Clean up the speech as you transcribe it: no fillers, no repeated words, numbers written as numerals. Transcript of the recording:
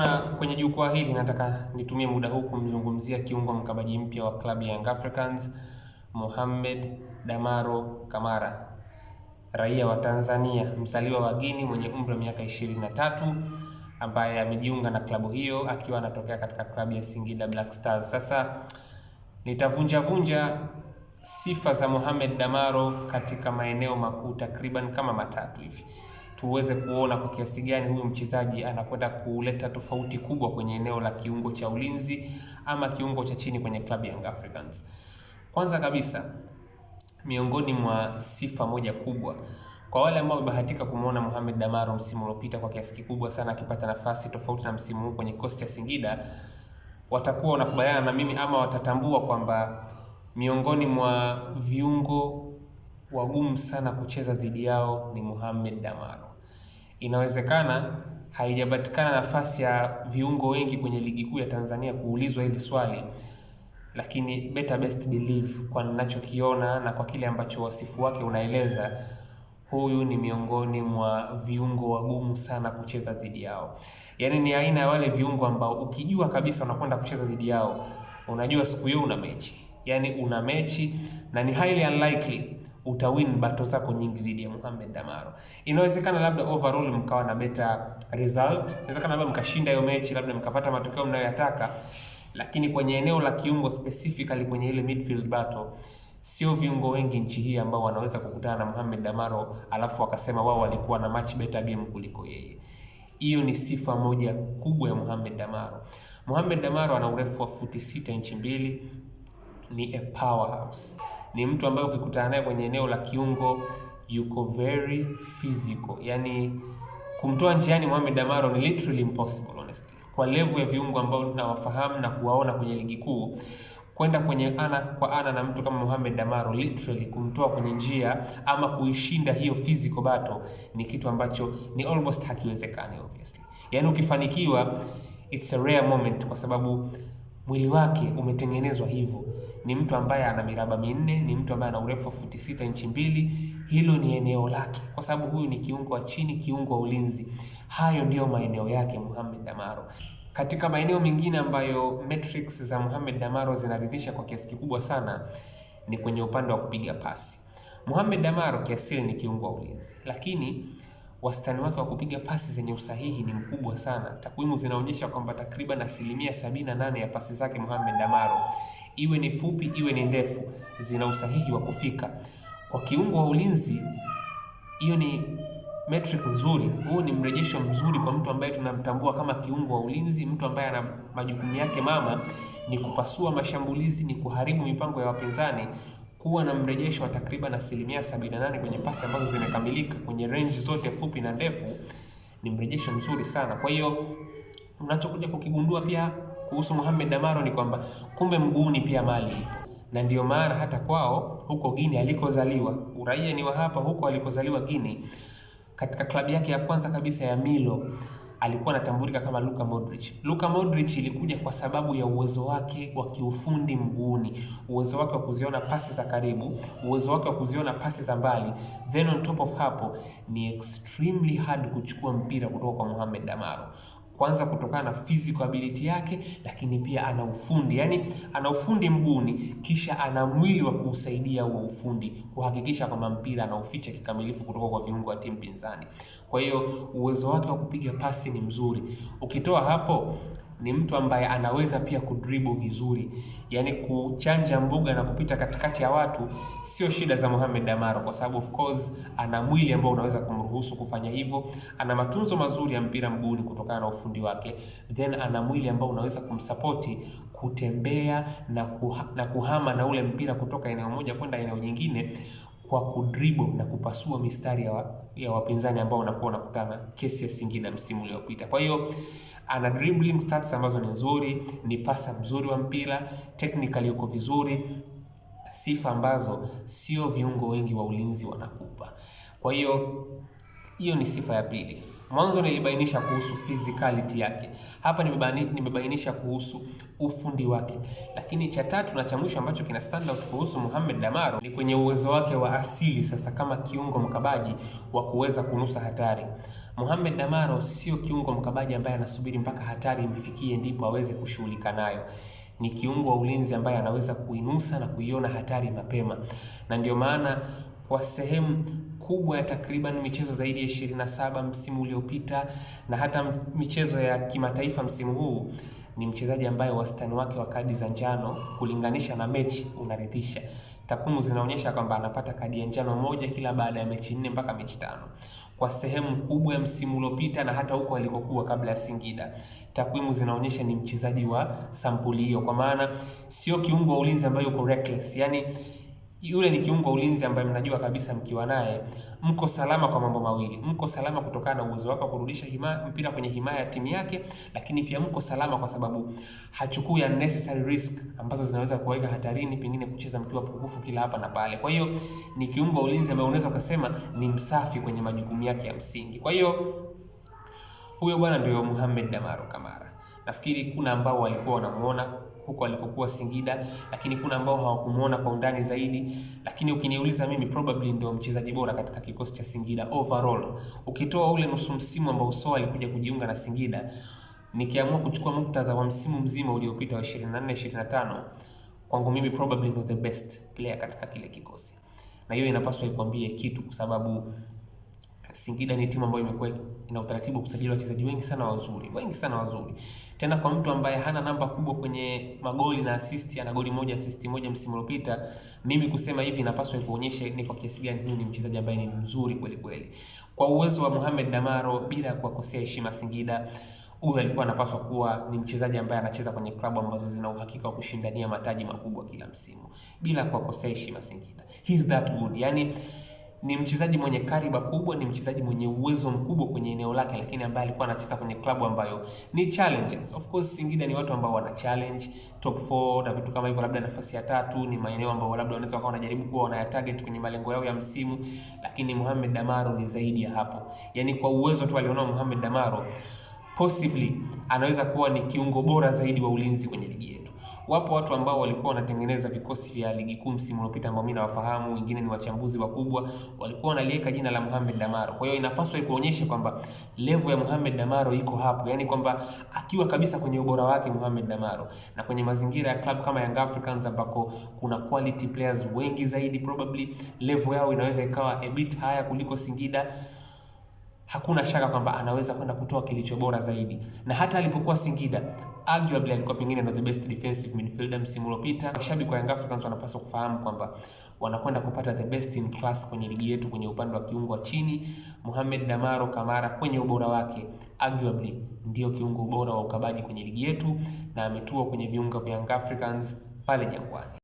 Bwana, kwenye jukwaa hili nataka nitumie muda huu kumzungumzia kiungo mkabaji mpya wa klabu ya Young Africans, Mohamed Damaro Kamara, raia wa Tanzania, mzaliwa wa Guinea mwenye umri wa miaka 23, ambaye amejiunga na klabu hiyo akiwa anatokea katika klabu ya Singida Black Stars. Sasa nitavunja sifa za Mohamed Damaro katika maeneo makuu takriban kama matatu hivi, tuweze kuona kwa kiasi gani huyu mchezaji anakwenda kuleta tofauti kubwa kwenye eneo la kiungo cha ulinzi ama kiungo cha chini kwenye klabu ya Young Africans. Kwanza kabisa, miongoni mwa sifa moja kubwa kwa wale ambao wamebahatika kumuona Mohamed Damaro msimu uliopita kwa kiasi kikubwa sana akipata nafasi tofauti na msimu huu kwenye kikosi cha Singida, watakuwa wanakubaliana na mimi ama watatambua kwamba miongoni mwa viungo wagumu sana kucheza dhidi yao ni Mohamed Damaro. Inawezekana haijapatikana nafasi ya viungo wengi kwenye ligi kuu ya Tanzania kuulizwa hili swali, lakini better best believe kwa ninachokiona na kwa kile ambacho wasifu wake unaeleza, huyu ni miongoni mwa viungo wagumu sana kucheza dhidi yao. Yaani ni aina ya wale viungo ambao ukijua kabisa unakwenda kucheza dhidi yao, unajua siku hiyo una mechi. Yaani una mechi na ni highly unlikely utawin battle zako nyingi dhidi ya Mohamed Damaro. Inawezekana labda overall mkawa na better result, inawezekana labda mkashinda hiyo mechi, labda mkapata matokeo mnayoyataka, lakini kwenye eneo la kiungo specifically kwenye ile midfield battle, sio viungo wengi nchi hii ambao wanaweza kukutana na Mohamed Damaro alafu wakasema wao walikuwa na much better game kuliko yeye. Hiyo ni sifa moja kubwa ya Mohamed Damaro. Mohamed Damaro ana urefu wa futi 6 inchi 2, ni a powerhouse. Ni mtu ambaye ukikutana naye kwenye eneo la kiungo yuko very physical. Yaani kumtoa njiani Mohamed Damaro ni literally impossible honestly. Kwa level ya viungo ambao tunawafahamu na kuwaona kwenye ligi kuu, kwenda kwenye ana kwa ana na mtu kama Mohamed Damaro, literally kumtoa kwenye njia ama kuishinda hiyo physical battle ni kitu ambacho ni almost hakiwezekani obviously. Yaani ukifanikiwa it's a rare moment kwa sababu mwili wake umetengenezwa hivyo. Ni mtu ambaye ana miraba 4, ni mtu ambaye ana urefu wa futi 6 inchi 2. Hilo ni eneo lake kwa sababu huyu ni kiungo wa chini, kiungo wa ulinzi. Hayo ndio maeneo yake Mohamed Damaro. Katika maeneo mengine ambayo metrics za Mohamed Damaro zinaridhisha kwa kiasi kikubwa sana ni kwenye upande wa kupiga pasi. Mohamed Damaro kiasili ni kiungo wa ulinzi, lakini wastani wake wa kupiga pasi zenye usahihi ni mkubwa sana. Takwimu zinaonyesha kwamba takriban 78% ya pasi zake Mohamed Damaro, iwe ni fupi iwe ni ndefu, zina usahihi wa kufika. Kwa kiungo wa ulinzi, hiyo ni metric nzuri. Huu ni mrejesho mzuri kwa mtu ambaye tunamtambua kama kiungo wa ulinzi, mtu ambaye ana majukumu yake mama ni kupasua mashambulizi, ni kuharibu mipango ya wapinzani. Kuwa na mrejesho wa takriban 78% kwenye pasi ambazo zimekamilika kwenye range zote fupi na ndefu ni mrejesho mzuri sana. Kwa hiyo unachokuja kukigundua pia kuhusu Mohamed Damaro ni kwamba kumbe mguuni pia mali ipo. Na ndio maana hata kwao huko Guinea alikozaliwa, uraia ni wa hapa, huko alikozaliwa Guinea, katika klabu yake ya kwanza kabisa ya Milo alikuwa anatambulika kama Luka Modric. Luka Modric ilikuja kwa sababu ya uwezo wake wa kiufundi mguuni, uwezo wake wa kuziona pasi za karibu, uwezo wake wa kuziona pasi za mbali. Then on top of hapo ni extremely hard kuchukua mpira kutoka kwa Mohamed Damaro. Kwanza kutokana na physical ability yake, lakini pia ana ufundi. Yaani ana ufundi mguuni, kisha ana mwili wa kusaidia huo ufundi kuhakikisha kwamba mpira anauficha kikamilifu kutoka kwa viungo wa timu pinzani. Kwa hiyo uwezo wake wa kupiga pasi ni mzuri. Ukitoa hapo, ni mtu ambaye anaweza pia kudribble vizuri. Yaani kuchanja mbuga na kupita katikati ya watu sio shida za Mohamed Damaro, kwa sababu of course ana mwili ambao unaweza kumruhusu kufanya hivyo. Ana matunzo mazuri ya mpira mguuni kutokana na ufundi wake. Then ana mwili ambao unaweza kumsapoti kutembea na kuhama na ule mpira kutoka eneo moja kwenda eneo jingine kwa kudribble na kupasua mistari ya wapinzani ambao wanakuwa wanakutana, kesi ya Singida msimu uliopita. Kwa hiyo ana dribbling stats ambazo ni nzuri, ni pasa mzuri wa mpira, technically yuko vizuri, sifa ambazo sio viungo wengi wa ulinzi wanakupa. Kwa hiyo hiyo ni sifa ya pili. Mwanzo nilibainisha kuhusu physicality yake. Hapa nimebainisha kuhusu ufundi wake. Lakini cha tatu na cha mwisho ambacho kina stand out kuhusu Mohamed Damaro ni kwenye uwezo wake wa asili sasa kama kiungo mkabaji wa kuweza kunusa hatari. Mohamed Damaro sio kiungo mkabaji ambaye anasubiri mpaka hatari imfikie ndipo aweze kushughulika nayo. Ni kiungo wa ulinzi ambaye anaweza kuinusa na kuiona hatari mapema, na ndio maana kwa sehemu kubwa ya takriban michezo zaidi ya 27 msimu uliopita na hata michezo ya kimataifa msimu huu, ni mchezaji ambaye wastani wake wa kadi za njano kulinganisha na mechi unaridhisha. Takwimu zinaonyesha kwamba anapata kadi ya njano moja kila baada ya mechi 4 mpaka mechi 5. Kwa sehemu kubwa ya msimu uliopita na hata huko alikokuwa kabla ya Singida, takwimu zinaonyesha ni mchezaji wa sampuli hiyo, kwa maana sio kiungo wa ulinzi ambaye yuko reckless. Yani yule ni kiungo wa ulinzi ambaye mnajua kabisa mkiwa naye mko salama kwa mambo mawili. Mko salama kutokana na uwezo wake wa kurudisha mpira kwenye himaya ya timu yake, lakini pia mko salama kwa sababu hachukui unnecessary risk ambazo zinaweza kuweka hatarini pengine kucheza mkiwa pungufu kila hapa na pale. Kwa hiyo ni kiungo wa ulinzi ambaye unaweza kusema ni msafi kwenye majukumu yake ya msingi. Kwa hiyo huyo bwana ndio Mohamed Damaro Kamara. Nafikiri kuna ambao walikuwa wanamuona huko alikokuwa Singida, lakini kuna ambao hawakumuona kwa undani zaidi. Lakini ukiniuliza mimi, probably ndio mchezaji bora katika kikosi cha Singida overall. Ukitoa ule nusu msimu ambao Soa alikuja kujiunga na Singida, nikiamua kuchukua muktadha wa msimu mzima uliopita wa 24-25, kwangu mimi probably ndio the best player katika kile kikosi. Na hiyo inapaswa ikwambie kitu, kwa sababu Singida ni timu ambayo imekuwa ina utaratibu kusajili wachezaji wengi sana wazuri. Tena kwa mtu ambaye hana namba kubwa kwenye magoli na assist, ana goli moja assist moja msimu uliopita, mimi kusema hivi inapaswa kuonyesha ni kwa kiasi gani huyu ni mchezaji ambaye ni mzuri kweli kweli. Kwa uwezo wa Mohamed Damaro, bila kuwakosea heshima Singida, huyu alikuwa anapaswa kuwa ni mchezaji ambaye anacheza kwenye klabu ambazo zina uhakika wa kushindania mataji makubwa kila msimu, bila kuwakosea heshima Singida. He's that good. Yani ni mchezaji mwenye kariba kubwa, ni mchezaji mwenye uwezo mkubwa kwenye eneo lake, lakini ambaye alikuwa anacheza kwenye klabu ambayo ni challenges. Of course Singida ni watu ambao wana challenge top 4 na vitu kama hivyo, labda nafasi ya 3 ni maeneo ambayo labda wanaweza wakawa wanajaribu kuwa wana target kwenye malengo yao ya msimu, lakini Mohamed Damaro ni zaidi ya hapo. Yani kwa uwezo tu alionao Mohamed Damaro, possibly anaweza kuwa ni kiungo bora zaidi wa ulinzi kwenye ligi yetu. Wapo watu ambao walikuwa wanatengeneza vikosi vya ligi kuu msimu uliopita ambao mimi nawafahamu, wengine ni wachambuzi wakubwa, walikuwa wanaliweka jina la Mohamed Damaro. Kwa hiyo inapaswa kuonyesha kwamba level ya Mohamed Damaro iko hapo, yani kwamba akiwa kabisa kwenye ubora wake Mohamed Damaro, na kwenye mazingira ya club kama Young Africans ambako kuna quality players wengi zaidi, probably level yao inaweza ikawa a bit higher kuliko Singida. Hakuna shaka kwamba anaweza kwenda kutoa kilicho bora zaidi. Na hata alipokuwa Singida, arguably alikuwa pengine the best defensive midfielder msimu uliopita. Mashabiki wa Young Africans wanapaswa kufahamu kwamba wanakwenda kupata the best in class kwenye ligi yetu kwenye upande wa kiungo wa chini. Mohamed Damaro Kamara kwenye ubora wake arguably ndio kiungo bora wa ukabaji kwenye ligi yetu, na ametua kwenye viungo vya Young Africans pale Jangwani.